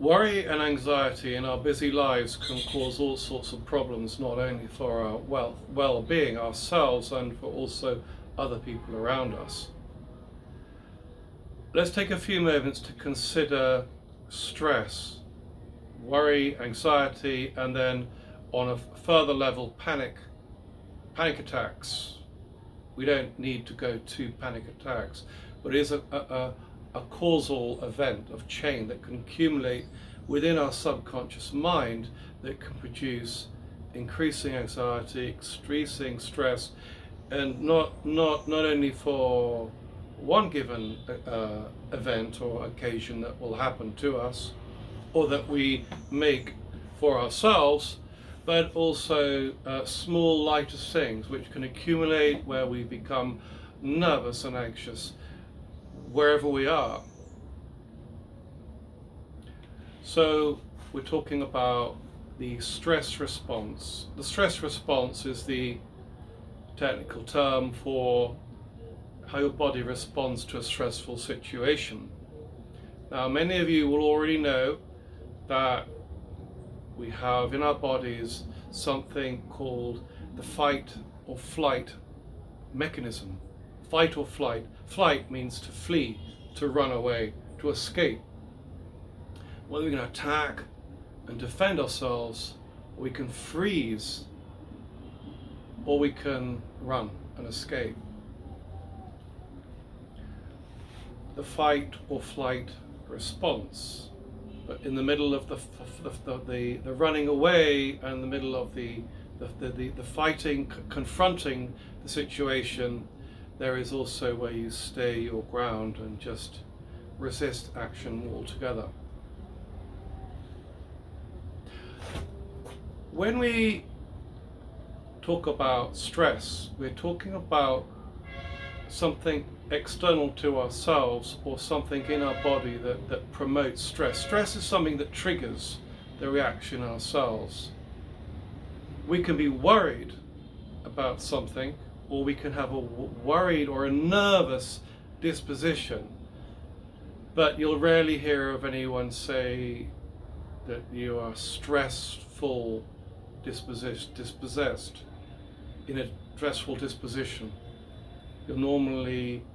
Worry and anxiety in our busy lives can cause all sorts of problems, not only for our well-being ourselves and for also other people around us. Let's take a few moments to consider stress, worry, anxiety, and then on a further level, panic attacks. We don't need to go to panic attacks, but it is a causal event of chain that can accumulate within our subconscious mind that can produce increasing anxiety, increasing stress, and not only for one given event or occasion that will happen to us or that we make for ourselves, but also small lighter things which can accumulate where we become nervous and anxious wherever we are. So we're talking about the stress response. The stress response is the technical term for how your body responds to a stressful situation. Now, many of you will already know that we have in our bodies something called the fight or flight mechanism. Fight or flight. Flight means to flee, to run away, to escape. Whether we can attack and defend ourselves, or we can freeze, or we can run and escape. The fight or flight response. But in the middle of the running away and the middle of the fighting, confronting the situation, there is also where you stay your ground and just resist action altogether. When we talk about stress, we're talking about something external to ourselves or something in our body that promotes stress. Stress is something that triggers the reaction ourselves. We can be worried about something, or we can have a worried or a nervous disposition, but you'll rarely hear of anyone say that you are stressful, dispossessed, in a stressful disposition. You'll normally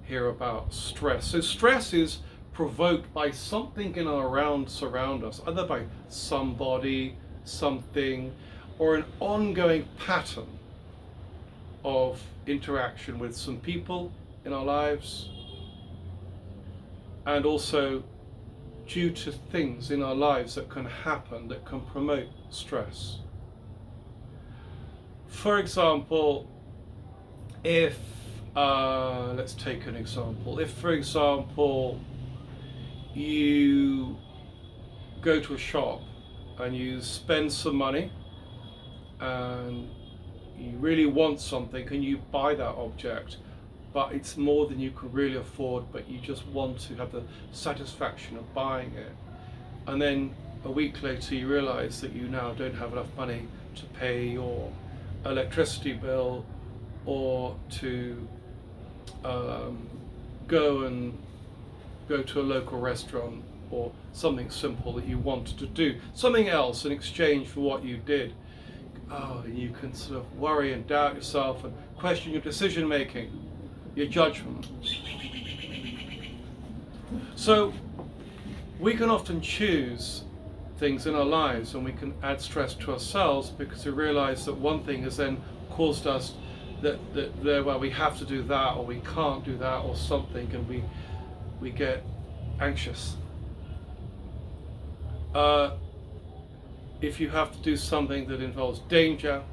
hear about stress. So stress is provoked by something in or surround us, either by somebody, something, or an ongoing pattern of interaction with some people in our lives, and also due to things in our lives that can happen that can promote stress. For example, if let's take an example. If, for example, you go to a shop and you spend some money and you really want something and you buy that object, but it's more than you can really afford, but you just want to have the satisfaction of buying it. And then a week later you realize that you now don't have enough money to pay your electricity bill or to go to a local restaurant or something simple that you wanted to do, something else in exchange for what you did. You can sort of worry and doubt yourself and question your decision making, your judgment. So we can often choose things in our lives and we can add stress to ourselves because we realize that one thing has then caused us that well, we have to do that, or we can't do that, or something, and we get anxious. If you have to do something that involves danger,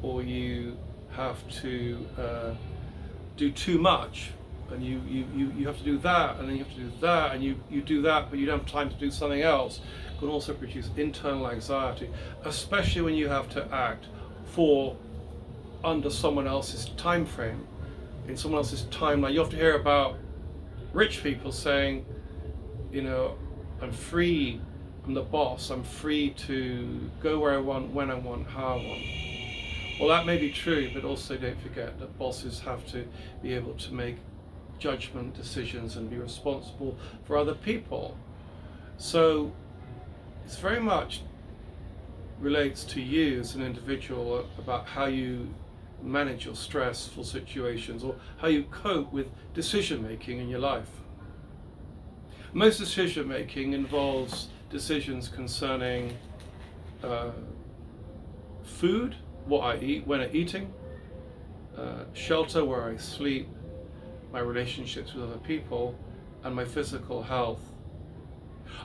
or you have to do too much, and you have to do that, and then you have to do that, and you do that, but you don't have time to do something else, can also produce internal anxiety, especially when you have to act under someone else's time frame, in someone else's timeline. You often hear about rich people saying, I'm free, I'm the boss, I'm free to go where I want, when I want, how I want. Well, that may be true, but also don't forget that bosses have to be able to make judgment decisions and be responsible for other people. So it's very much relates to you as an individual about how you manage your stressful situations or how you cope with decision making in your life. Most decision making involves decisions concerning food, what I eat, when I'm eating, shelter, where I sleep, my relationships with other people, and my physical health.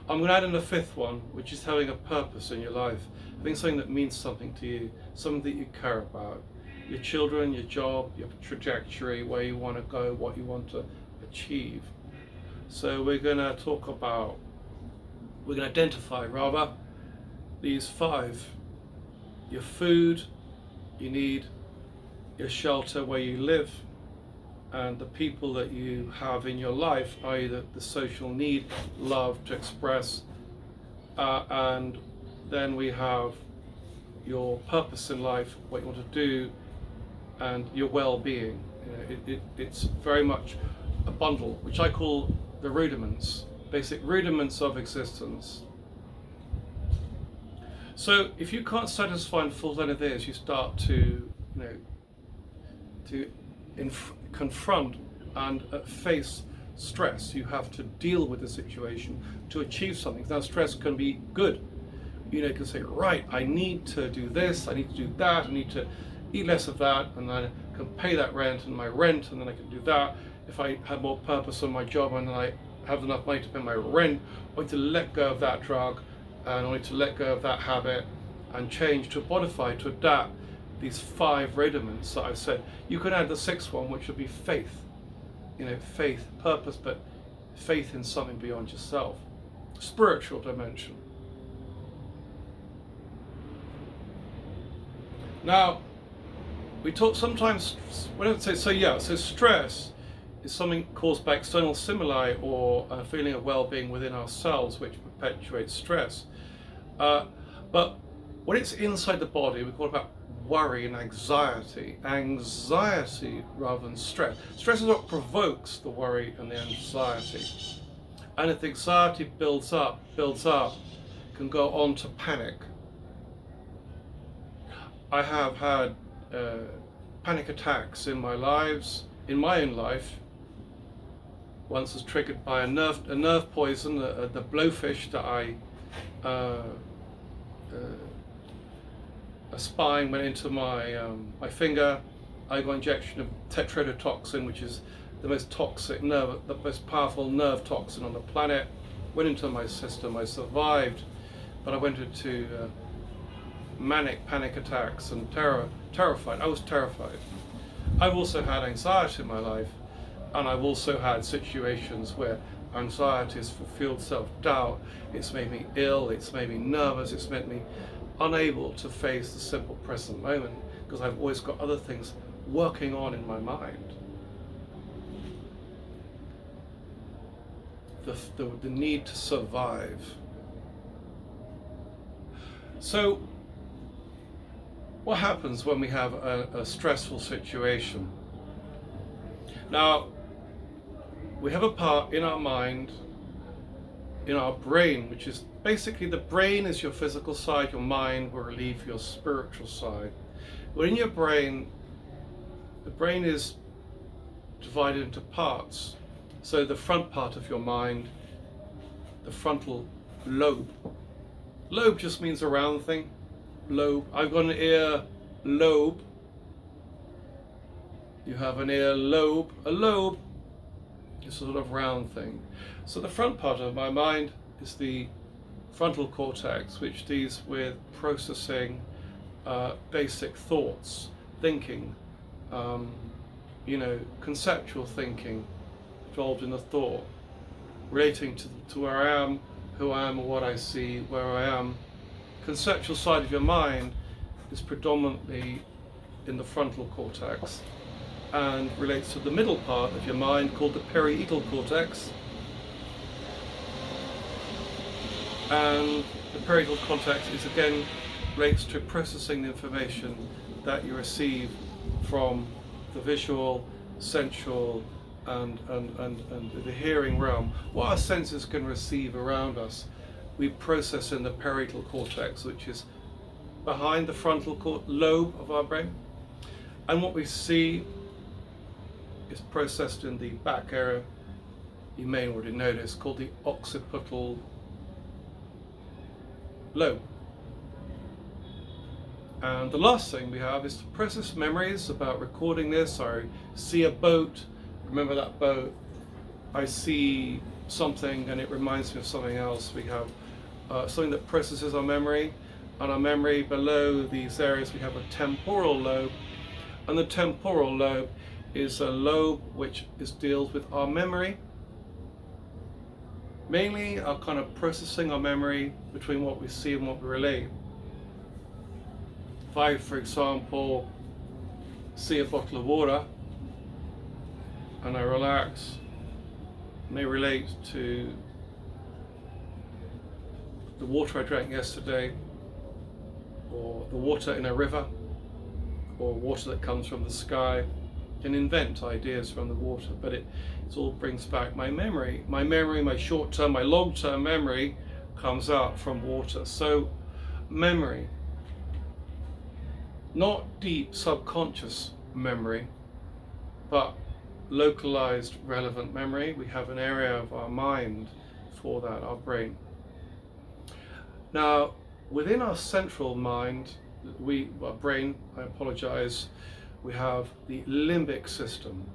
I'm going to add in a fifth one, which is having a purpose in your life, having something that means something to you, something that you care about. Your children, your job, your trajectory, where you want to go, what you want to achieve. So we're going to identify rather these five: your food, you need, your shelter, where you live, and the people that you have in your life, i.e. the social need, love to express, and then we have your purpose in life, what you want to do, and your well-being. It's very much a bundle, which I call the rudiments, basic rudiments of existence. So if you can't satisfy and fulfill any of these, you start to, confront and face stress. You have to deal with the situation to achieve something. Now, stress can be good. You can say, right, I need to do this, I need to do that, I need to eat less of that, and then I can pay that rent and my rent, and then I can do that. If I have more purpose on my job and then I have enough money to pay my rent, I need to let go of that drug, and I need to let go of that habit and change, to modify, to adapt these five rudiments that I've said. You can add the sixth one, which would be faith. Faith, purpose, but faith in something beyond yourself. Spiritual dimension. Now, we talk sometimes, when I say, so stress is something caused by external stimuli or a feeling of well-being within ourselves, which perpetuates stress. But when it's inside the body, we call it about worry and anxiety. Anxiety rather than stress. Stress is what provokes the worry and the anxiety. And if the anxiety builds up, can go on to panic. I have had panic attacks in my own life. Once was triggered by a nerve poison, the blowfish that a spine went into my finger. I got an injection of tetrodotoxin, which is the most toxic nerve, the most powerful nerve toxin on the planet. Went into my system. I survived, but I went into manic panic attacks and terrified. I was terrified. I've also had anxiety in my life, and I've also had situations where anxiety has fulfilled self-doubt. It's made me ill, it's made me nervous, it's made me unable to face the simple present moment, because I've always got other things working on in my mind. The need to survive. So what happens when we have a stressful situation? Now, we have a part in our mind, in our brain, which is basically, the brain is your physical side, your mind will relieve your spiritual side. Within your brain, the brain is divided into parts. So the front part of your mind, the frontal lobe. Lobe just means a round thing. Lobe. I've got an ear lobe. You have an ear lobe. A lobe is a sort of round thing. So the front part of my mind is the frontal cortex, which deals with processing basic thoughts, thinking, conceptual thinking, involved in the thought, relating to where I am, who I am, what I see, where I am. Conceptual side of your mind is predominantly in the frontal cortex and relates to the middle part of your mind called the parietal cortex. And the parietal cortex relates to processing the information that you receive from the visual, sensual, and the hearing realm, what our senses can receive around us, we process in the parietal cortex, which is behind the frontal lobe of our brain. And what we see is processed in the back area, you may already know this, called the occipital lobe. And the last thing we have is to process memories about recording this. I see a boat, remember that boat. I see something and it reminds me of something else. We have something that processes our memory. And our memory, below these areas, we have a temporal lobe. And the temporal lobe is a lobe which deals with our memory. Mainly our kind of processing our memory between what we see and what we relate. If I, for example, see a bottle of water and I relax, it may relate to the water I drank yesterday, or the water in a river, or water that comes from the sky. I can invent ideas from the water, but it all brings back my memory. My memory, my short-term, my long-term memory comes out from water. So memory, not deep subconscious memory, but localized relevant memory. We have an area of our mind for that, our brain. Now, within our central mind, our brain, I apologize, we have the limbic system.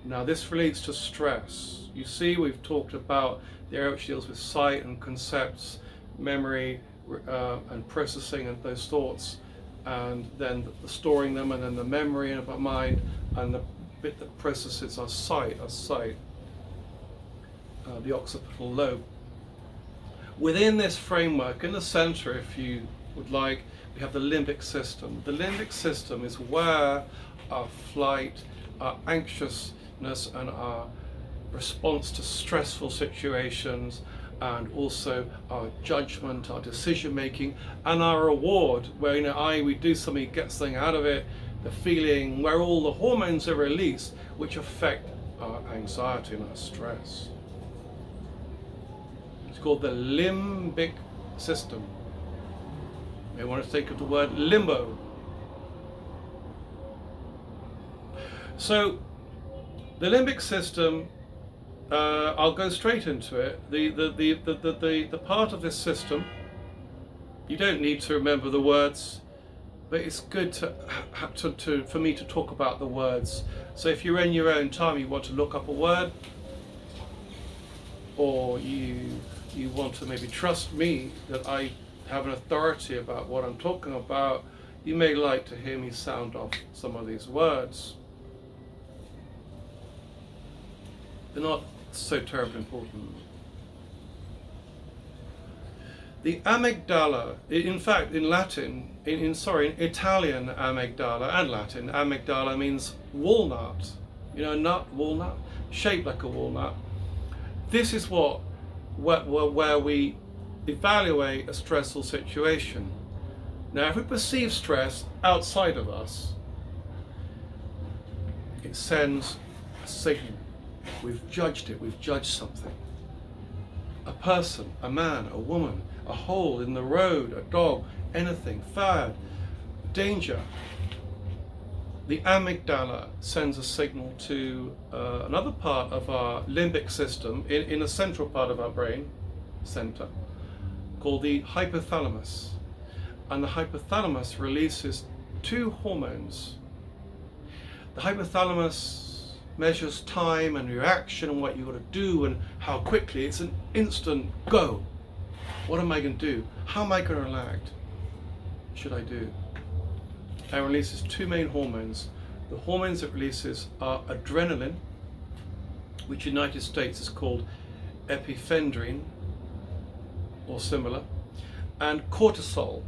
Now this relates to stress. You see, we've talked about the area which deals with sight and concepts, memory and processing and those thoughts, and then the storing them, and then the memory of our mind, and the bit that processes our sight, the occipital lobe. Within this framework, in the center, if you would like, we have the limbic system. The limbic system is where our flight, our anxiousness, and our response to stressful situations, and also our judgment, our decision making, and our reward, where we do something, get something out of it, the feeling, where all the hormones are released, which affect our anxiety and our stress. It's called the limbic system. You may want to think of the word limbo. So the limbic system, I'll go straight into it. The part of this system, you don't need to remember the words, but it's good for me to talk about the words. So if you're in your own time, you want to look up a word, or you want to maybe trust me that I have an authority about what I'm talking about, you may like to hear me sound off some of these words. They're not so terribly important. The amygdala, in fact, in Latin, in Italian amygdala and Latin, amygdala means walnut. You know, nut, walnut, shaped like a walnut. This is where we evaluate a stressful situation. Now, if we perceive stress outside of us, it sends a signal. We've judged it, we've judged something. A person, a man, a woman, a hole in the road, a dog, anything, fire, danger. The amygdala sends a signal to another part of our limbic system in a central part of our brain center called the hypothalamus. And the hypothalamus releases two hormones. The hypothalamus measures time and reaction and what you've got to do and how quickly. It's an instant go. What am I going to do? How am I going to react? What should I do? And releases two main hormones. The hormones it releases are adrenaline, which in the United States is called epinephrine or similar, and cortisol.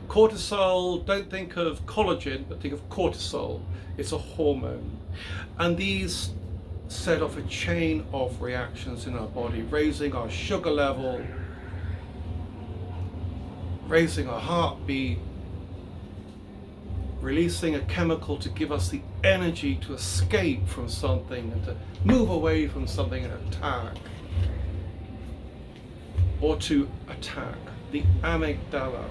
Cortisol, don't think of collagen, but think of cortisol. It's a hormone. And these set off a chain of reactions in our body, raising our sugar level, raising our heartbeat, releasing a chemical to give us the energy to escape from something and to move away from something and attack. Or to attack. The amygdala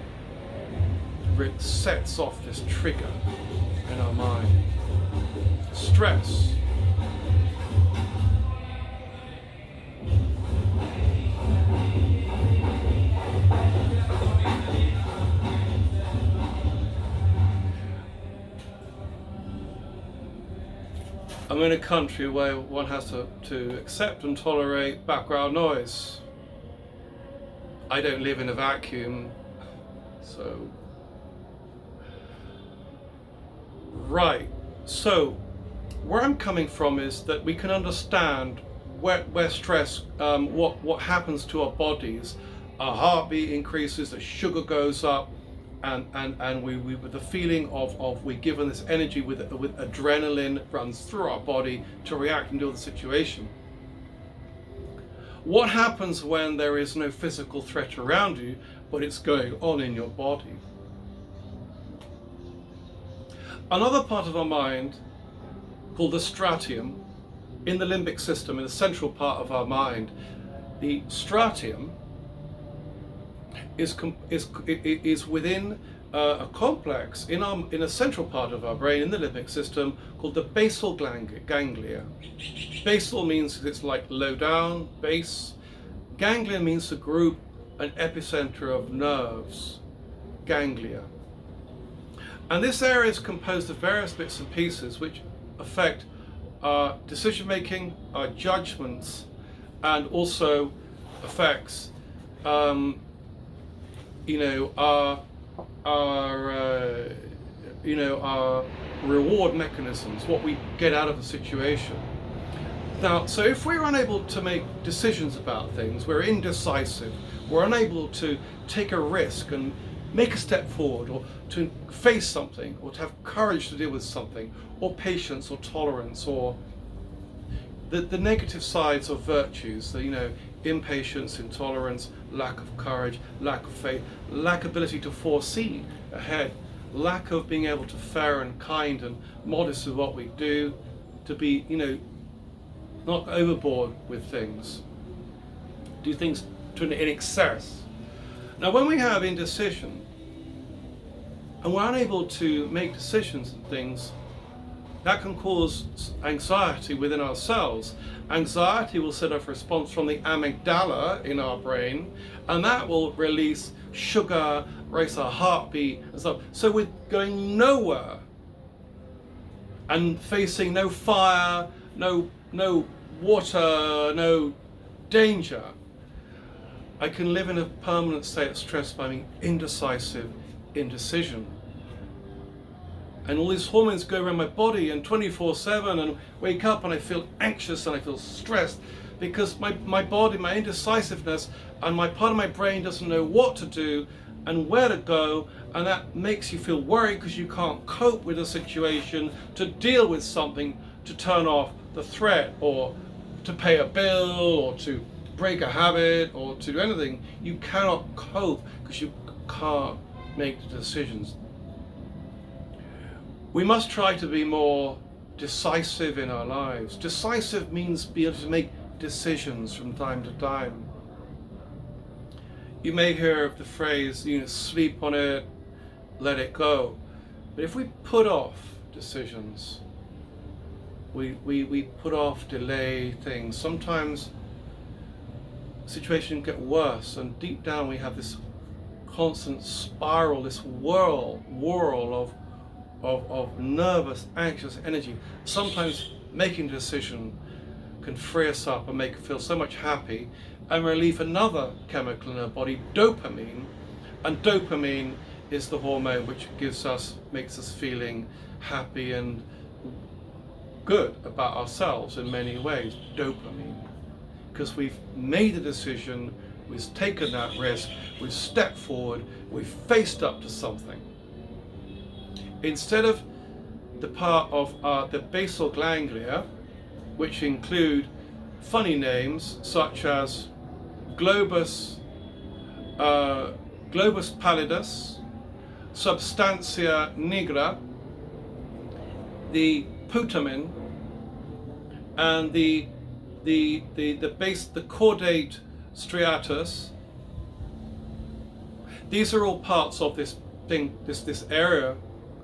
sets off this trigger in our mind. Stress. I'm in a country where one has to accept and tolerate background noise. I don't live in a vacuum, so... Right, so where I'm coming from is that we can understand where stress, what happens to our bodies. Our heartbeat increases, the sugar goes up, and we with the feeling of we're given this energy with adrenaline runs through our body to react and deal with the situation. What happens when there is no physical threat around you, but it's going on in your body? Another part of our mind, called the stratum, in the limbic system, in the central part of our mind, the stratum is within a complex in a central part of our brain in the limbic system called the basal ganglia. Basal means it's like low down, base. Ganglia means the group, an epicenter of nerves, ganglia. And this area is composed of various bits and pieces which affect our decision making, our judgments, and also affects our reward mechanisms, what we get out of a situation. Now, so if we're unable to make decisions about things, we're indecisive, we're unable to take a risk and make a step forward, or to face something, or to have courage to deal with something, or patience, or tolerance, or the negative sides of virtues, impatience, intolerance, lack of courage, lack of faith, lack of ability to foresee ahead, lack of being able to fair and kind and modest with what we do, to be, not overboard with things, do things in excess. Now, when we have indecision, and we're unable to make decisions and things, that can cause anxiety within ourselves. Anxiety will set off a response from the amygdala in our brain, and that will release sugar, raise our heartbeat and stuff. So we're going nowhere and facing no fire, no water, no danger. I can live in a permanent state of stress by being indecisive, indecision. And all these hormones go around my body and 24/7, and wake up and I feel anxious and I feel stressed because my body, my indecisiveness, and my part of my brain doesn't know what to do and where to go, and that makes you feel worried because you can't cope with a situation, to deal with something, to turn off the threat, or to pay a bill, or to break a habit, or to do anything. You cannot cope because you can't make the decisions. We must try to be more decisive in our lives. Decisive means be able to make decisions from time to time. You may hear of the phrase, sleep on it, let it go. But if we put off decisions, we put off, delay things, sometimes the situation get worse, and deep down we have this constant spiral, this whirl of nervous, anxious energy. Sometimes making a decision can free us up and make us feel so much happy and relieve another chemical in our body, dopamine. And dopamine is the hormone which makes us feeling happy and good about ourselves in many ways. Dopamine. Because we've made a decision, we've taken that risk, we've stepped forward, we've faced up to something. Instead of the part of the basal ganglia, which include funny names such as globus pallidus, substantia nigra, the putamen, and the caudate striatus. These are all parts of this thing, this area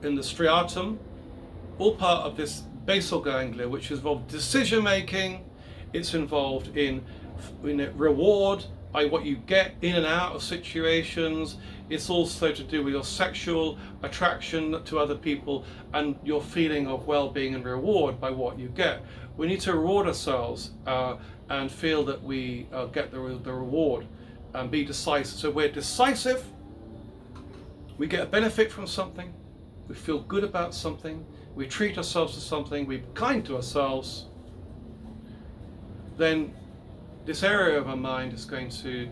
in the striatum, all part of this basal ganglia, which is involved in decision making. It's involved in reward by what you get in and out of situations. It's also to do with your sexual attraction to other people and your feeling of well-being and reward by what you get. We need to reward ourselves and feel that we get the reward and be decisive. So we're decisive, we get a benefit from something, we feel good about something, we treat ourselves to something, we're kind to ourselves, then this area of our mind is going to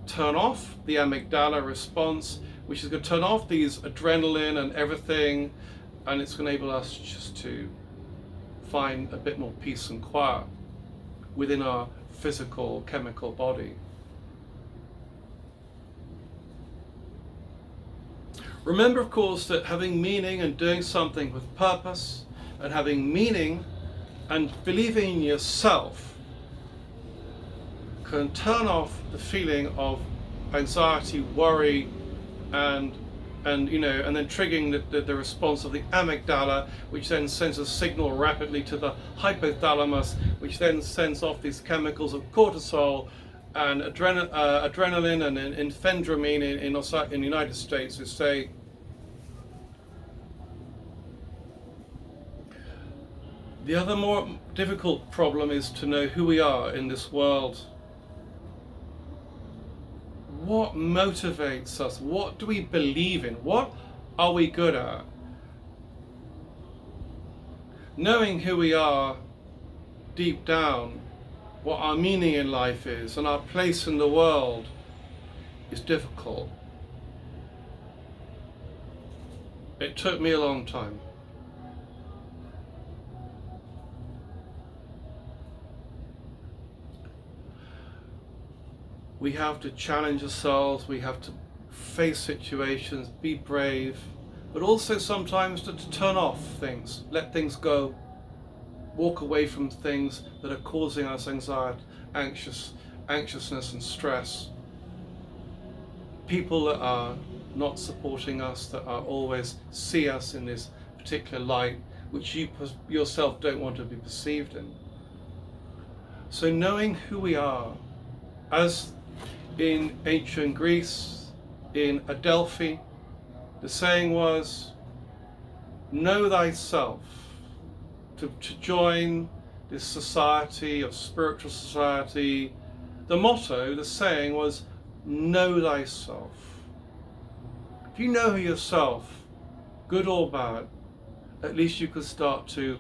turn off the amygdala response, which is going to turn off these adrenaline and everything, and it's going to enable us just to find a bit more peace and quiet within our physical, chemical body. Remember, of course, that having meaning and doing something with purpose and having meaning and believing in yourself can turn off the feeling of anxiety, worry, and then triggering the response of the amygdala, which then sends a signal rapidly to the hypothalamus, which then sends off these chemicals of cortisol and adrenaline and ephedrine in the United States, who say the other more difficult problem is to know who we are in this world. What motivates us? What do we believe in? What are we good at? Knowing who we are deep down, what our meaning in life is and our place in the world is difficult. It took me a long time. We have to challenge ourselves, we have to face situations, be brave, but also sometimes to turn off things, let things go, walk away from things that are causing us anxiety, anxiousness and stress. People that are not supporting us, that are always see us in this particular light, which you yourself don't want to be perceived in. So knowing who we are, as in ancient Greece, in Adelphi, the saying was, know thyself. To join this society of spiritual society, the motto, the saying was, know thyself. If you know yourself, good or bad, at least you can start to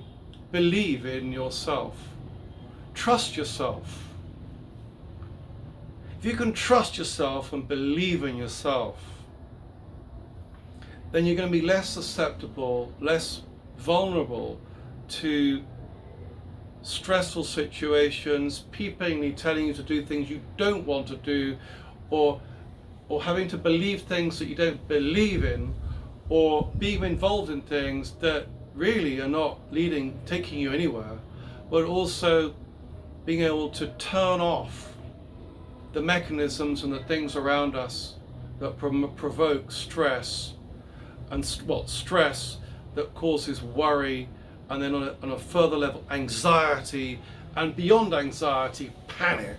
believe in yourself. Trust yourself. If you can trust yourself and believe in yourself, then you're going to be less susceptible, less vulnerable to stressful situations, people telling you to do things you don't want to do, or having to believe things that you don't believe in, or being involved in things that really are not taking you anywhere, but also being able to turn off the mechanisms and the things around us that provoke stress, and stress that causes worry, and then on a further level anxiety, and beyond anxiety, panic.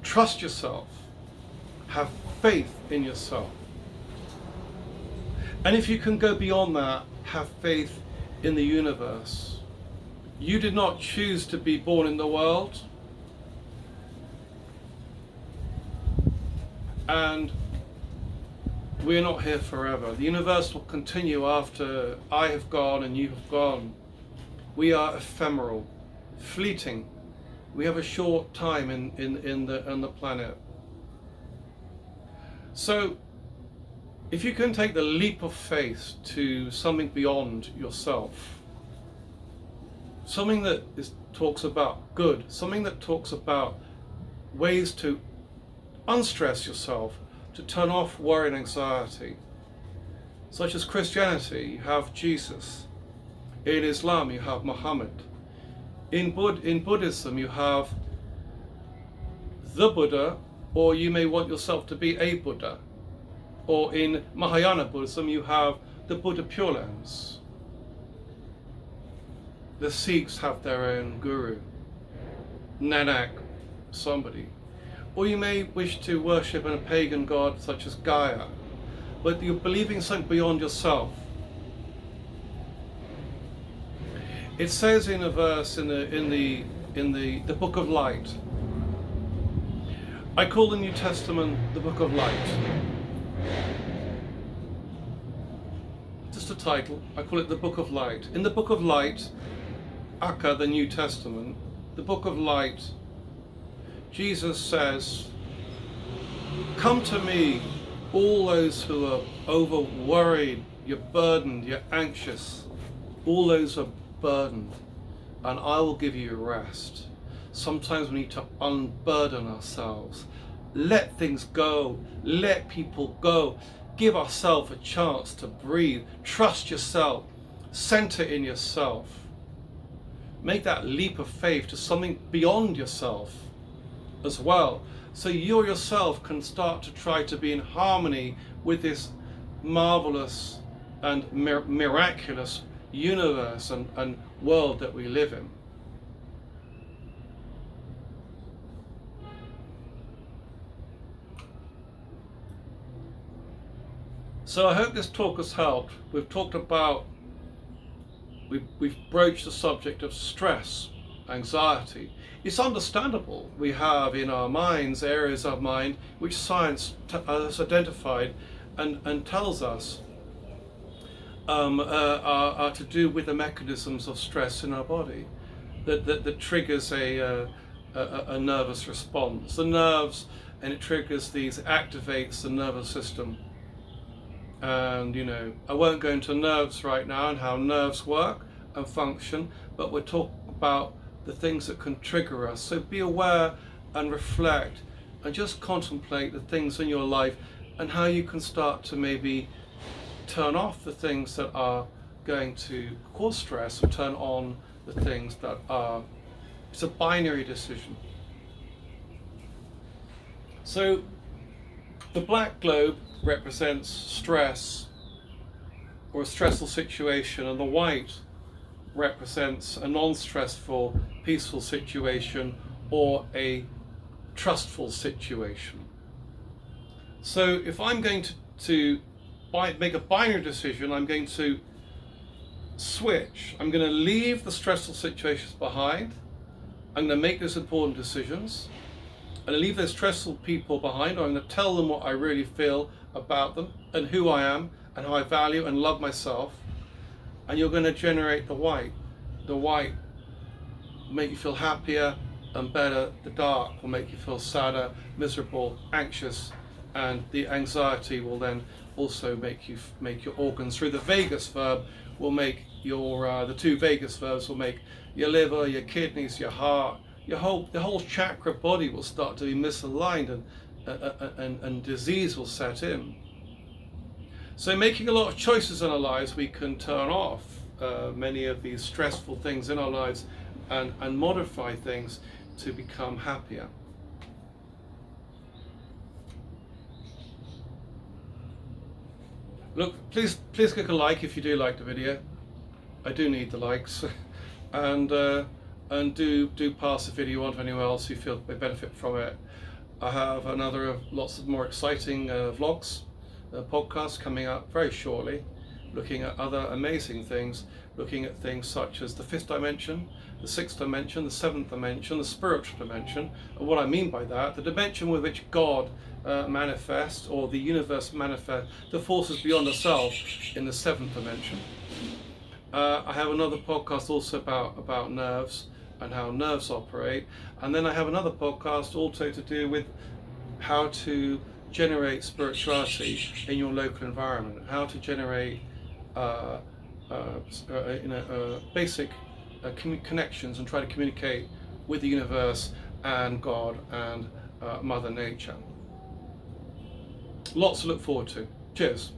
Trust yourself, have faith in yourself, and if you can go beyond that, have faith in the universe. You did not choose to be born in the world, and we're not here forever. The universe will continue after I have gone and you have gone. We are ephemeral, fleeting. We have a short time in the planet. So if you can take the leap of faith to something beyond yourself, something that talks about good, something that talks about ways to unstress yourself, to turn off worry and anxiety, such as Christianity, you have Jesus. In Islam, you have Muhammad. In Buddhism, you have the Buddha, or you may want yourself to be a Buddha. Or in Mahayana Buddhism, you have the Buddha Pure Lands. The Sikhs have their own guru, Nanak, somebody. Or you may wish to worship a pagan god such as Gaia, but you're believing something beyond yourself. It says in a verse in the Book of Light. I call the New Testament the Book of Light. Just a title. I call it the Book of Light. In the Book of Light, aka the New Testament, the Book of Light, Jesus says, "Come to me, all those who are over worried, you're burdened, you're anxious, all those who are burdened, and I will give you rest." Sometimes we need to unburden ourselves, let things go, let people go, give ourselves a chance to breathe, trust yourself, center in yourself, make that leap of faith to something beyond yourself as well, so you yourself can start to try to be in harmony with this marvelous and miraculous universe and world that we live in. So I hope this talk has helped. We've talked about, we've broached the subject of stress, anxiety. It's understandable. We have in our minds areas of mind which science has identified and tells us are to do with the mechanisms of stress in our body that triggers a nervous response. The nerves, and it triggers these, activates the nervous system. And I won't go into nerves right now and how nerves work and function, but we'll talk about the things that can trigger us. So be aware and reflect and just contemplate the things in your life and how you can start to maybe turn off the things that are going to cause stress or turn on the things that are, it's a binary decision. So the black globe represents stress or a stressful situation, and the white represents a non-stressful, peaceful situation or a trustful situation. So if I'm going to make a binary decision, I'm going to switch. I'm going to leave the stressful situations behind. I'm going to make those important decisions. I'm going to leave those stressful people behind, or I'm going to tell them what I really feel about them and who I am and how I value and love myself. And you're going to generate the white. The white will make you feel happier and better. The dark will make you feel sadder, miserable, anxious, and the anxiety will then also make your organs, through the vagus verb, will make your the two vagus verbs will make your liver, your kidneys, your heart, the whole chakra body will start to be misaligned, and disease will set in. So making a lot of choices in our lives, we can turn off many of these stressful things in our lives and modify things to become happier. Look, please click a like if you do like the video. I do need the likes, and do pass the video on to anyone else who feel they benefit from it. I have lots of more exciting vlogs, podcasts coming up very shortly, looking at other amazing things, looking at things such as the fifth dimension, the sixth dimension, the seventh dimension, the spiritual dimension. And what I mean by that, the dimension with which God manifests, or the universe manifests, the forces beyond ourselves in the seventh dimension. I have another podcast also about nerves and how nerves operate, and then I have another podcast also to do with how to generate spirituality in your local environment, how to generate basic connections and try to communicate with the universe and God and Mother Nature. Lots to look forward to. Cheers.